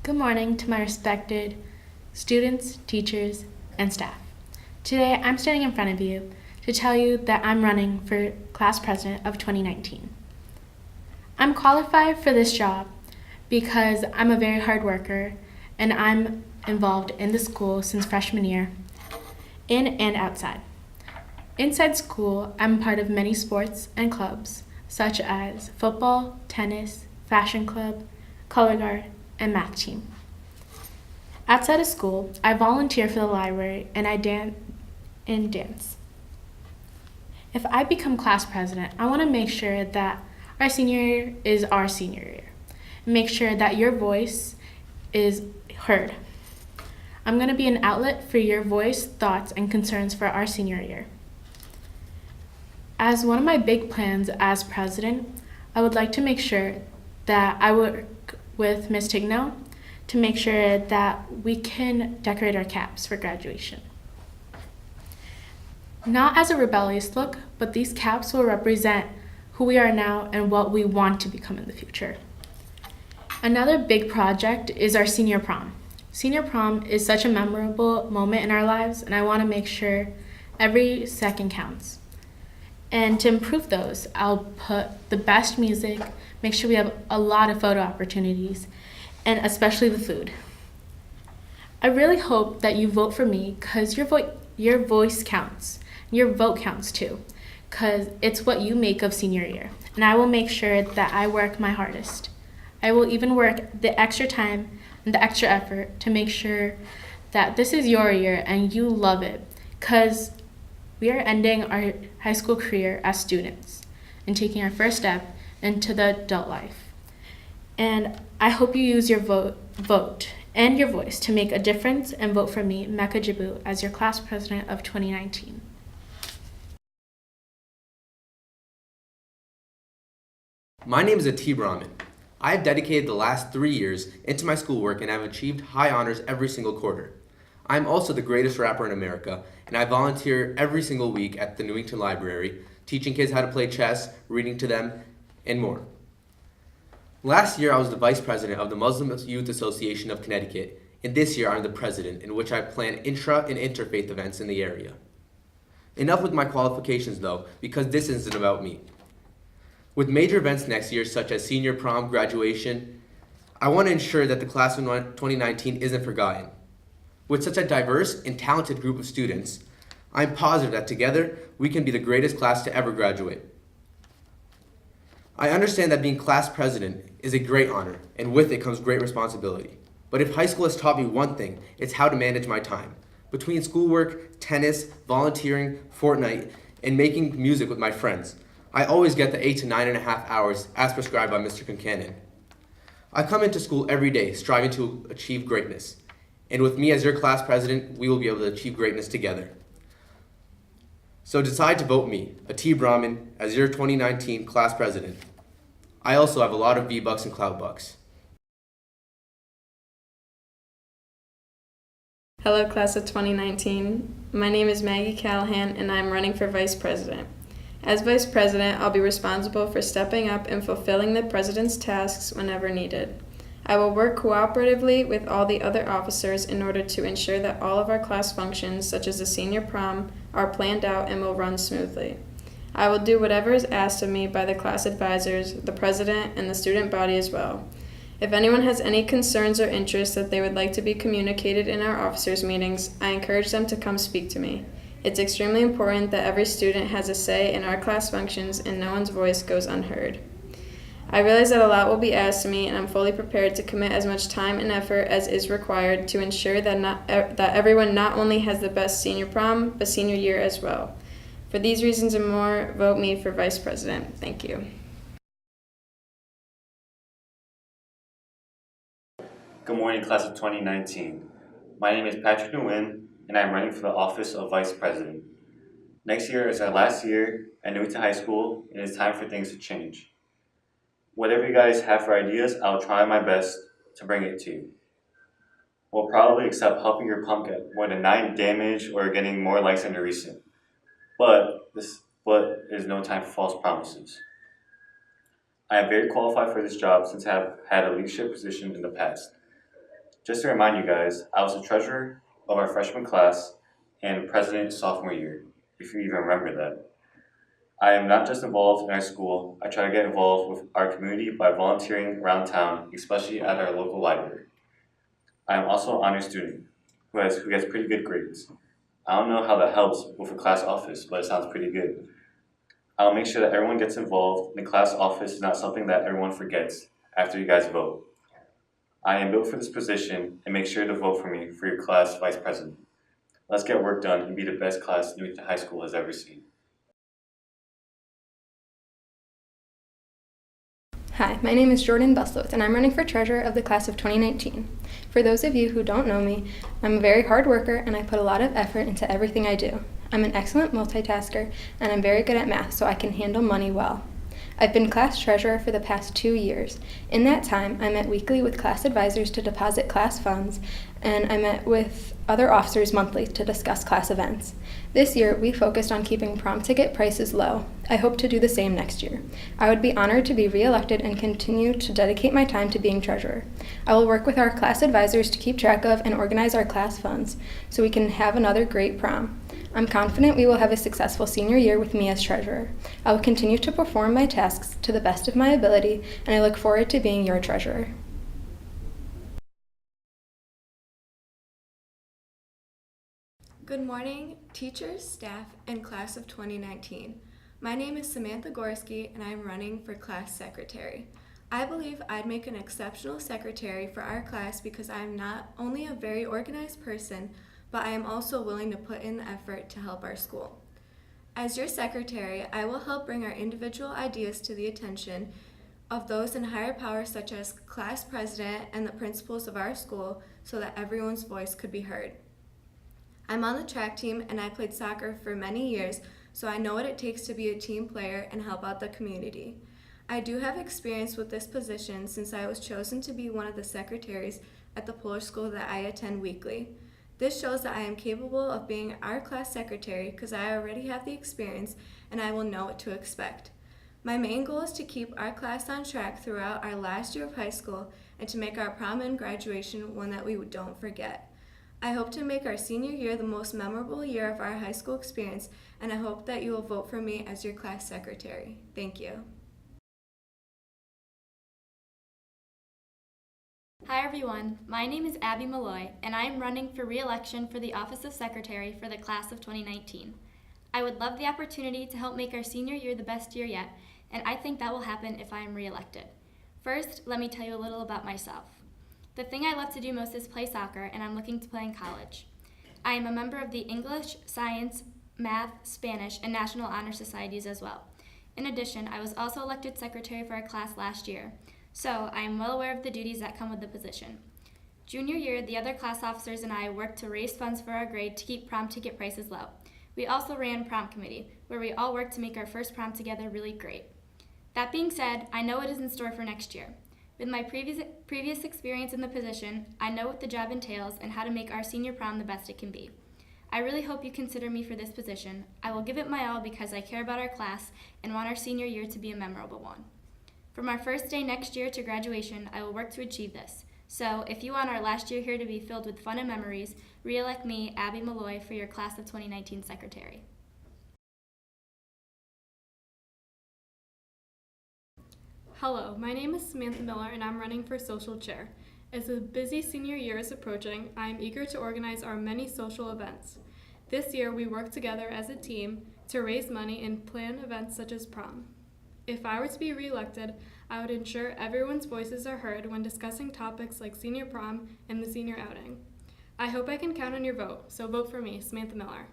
Good morning to my respected students, teachers, and staff. Today I'm standing in front of you to tell you that I'm running for class president of 2019. I'm qualified for this job because I'm a very hard worker and I'm involved in the school since freshman year, in and outside. Inside school, I'm part of many sports and clubs such as football, tennis, fashion club, color guard, and math team. Outside of school, I volunteer for the library and I dance. If I become class president, I want to make sure that our senior year is our senior year. Make sure that your voice is heard. I'm going to be an outlet for your voice, thoughts, and concerns for our senior year. As one of my big plans as president, I would like to make sure that I work with Ms. Tigno to make sure that we can decorate our caps for graduation. Not as a rebellious look, but these caps will represent who we are now and what we want to become in the future. Another big project is our senior prom. Senior prom is such a memorable moment in our lives, and I want to make sure every second counts. And to improve those, I'll put the best music, make sure we have a lot of photo opportunities, and especially the food. I really hope that you vote for me because your voice counts. Your vote counts too, because it's what you make of senior year. And I will make sure that I work my hardest. I will even work the extra time and the extra effort to make sure that this is your year and you love it, because we are ending our high school career as students and taking our first step into the adult life. And I hope you use your vote and your voice to make a difference and vote for me, Mecca Jabu, as your class president of 2019. My name is Atib Rahman. I have dedicated the last 3 years into my schoolwork and have achieved high honors every single quarter. I am also the greatest rapper in America, and I volunteer every single week at the Newington Library, teaching kids how to play chess, reading to them, and more. Last year, I was the vice president of the Muslim Youth Association of Connecticut, and this year I'm the president, in which I plan intra and interfaith events in the area. Enough with my qualifications though, because this isn't about me. With major events next year, such as senior prom, graduation, I want to ensure that the class of 2019 isn't forgotten. With such a diverse and talented group of students, I'm positive that together we can be the greatest class to ever graduate. I understand that being class president is a great honor, and with it comes great responsibility. But if high school has taught me one thing, it's how to manage my time. Between schoolwork, tennis, volunteering, Fortnite, and making music with my friends, I always get the 8 to 9.5 hours as prescribed by Mr. Concannon. I come into school every day striving to achieve greatness. And with me as your class president, we will be able to achieve greatness together. So decide to vote me, Atib Rahman, as your 2019 class president. I also have a lot of V-Bucks and Cloud Bucks. Hello, class of 2019. My name is Maggie Callahan, and I'm running for vice president. As vice president, I'll be responsible for stepping up and fulfilling the president's tasks whenever needed. I will work cooperatively with all the other officers in order to ensure that all of our class functions, such as the senior prom, are planned out and will run smoothly. I will do whatever is asked of me by the class advisors, the president, and the student body as well. If anyone has any concerns or interests that they would like to be communicated in our officers' meetings, I encourage them to come speak to me. It's extremely important that every student has a say in our class functions and no one's voice goes unheard. I realize that a lot will be asked of me, and I'm fully prepared to commit as much time and effort as is required to ensure that everyone not only has the best senior prom, but senior year as well. For these reasons and more, vote me for vice president. Thank you. Good morning, class of 2019. My name is Patrick Nguyen, and I'm running for the office of vice president. Next year is our last year at Newington High School, and it's time for things to change. Whatever you guys have for ideas, I'll try my best to bring it to you. We'll probably accept helping your pump get more than 9 damage or getting more likes than the recent. But is no time for false promises. I am very qualified for this job since I have had a leadership position in the past. Just to remind you guys, I was the treasurer of our freshman class and president sophomore year, if you even remember that. I am not just involved in our school, I try to get involved with our community by volunteering around town, especially at our local library. I am also an honor student who gets pretty good grades. I don't know how that helps with a class office, but it sounds pretty good. I'll make sure that everyone gets involved, and the class office is not something that everyone forgets after you guys vote. I am built for this position, and make sure to vote for me for your class vice president. Let's get work done and be the best class Newington High School has ever seen. Hi, my name is Jordan Busloth, and I'm running for treasurer of the class of 2019. For those of you who don't know me, I'm a very hard worker and I put a lot of effort into everything I do. I'm an excellent multitasker and I'm very good at math, so I can handle money well. I've been class treasurer for the past 2 years. In that time, I met weekly with class advisors to deposit class funds, and I met with other officers monthly to discuss class events. This year, we focused on keeping prom ticket prices low. I hope to do the same next year. I would be honored to be re-elected and continue to dedicate my time to being treasurer. I will work with our class advisors to keep track of and organize our class funds so we can have another great prom. I'm confident we will have a successful senior year with me as treasurer. I will continue to perform my tasks to the best of my ability, and I look forward to being your treasurer. Good morning, teachers, staff, and class of 2019. My name is Samantha Gorski, and I'm running for class secretary. I believe I'd make an exceptional secretary for our class because I am not only a very organized person, but I am also willing to put in the effort to help our school. As your secretary, I will help bring our individual ideas to the attention of those in higher power, such as class president and the principals of our school, so that everyone's voice could be heard. I'm on the track team and I played soccer for many years, so I know what it takes to be a team player and help out the community. I do have experience with this position since I was chosen to be one of the secretaries at the Polish school that I attend weekly. This shows that I am capable of being our class secretary because I already have the experience and I will know what to expect. My main goal is to keep our class on track throughout our last year of high school and to make our prom and graduation one that we don't forget. I hope to make our senior year the most memorable year of our high school experience, and I hope that you will vote for me as your class secretary. Thank you. Hi everyone, my name is Abby Malloy, and I am running for re-election for the office of secretary for the class of 2019. I would love the opportunity to help make our senior year the best year yet, and I think that will happen if I am re-elected. First, let me tell you a little about myself. The thing I love to do most is play soccer, and I'm looking to play in college. I am a member of the English, Science, Math, Spanish, and National Honor Societies as well. In addition, I was also elected secretary for our class last year, so I am well aware of the duties that come with the position. Junior year, the other class officers and I worked to raise funds for our grade to keep prom ticket prices low. We also ran prom committee, where we all worked to make our first prom together really great. That being said, I know what is in store for next year. With my previous experience in the position, I know what the job entails and how to make our senior prom the best it can be. I really hope you consider me for this position. I will give it my all because I care about our class and want our senior year to be a memorable one. From our first day next year to graduation, I will work to achieve this. So, if you want our last year here to be filled with fun and memories, re-elect me, Abby Malloy, for your class of 2019 secretary. Hello, my name is Samantha Miller and I'm running for social chair. As the busy senior year is approaching, I am eager to organize our many social events. This year we work together as a team to raise money and plan events such as prom. If I were to be re-elected, I would ensure everyone's voices are heard when discussing topics like senior prom and the senior outing. I hope I can count on your vote, so vote for me, Samantha Miller.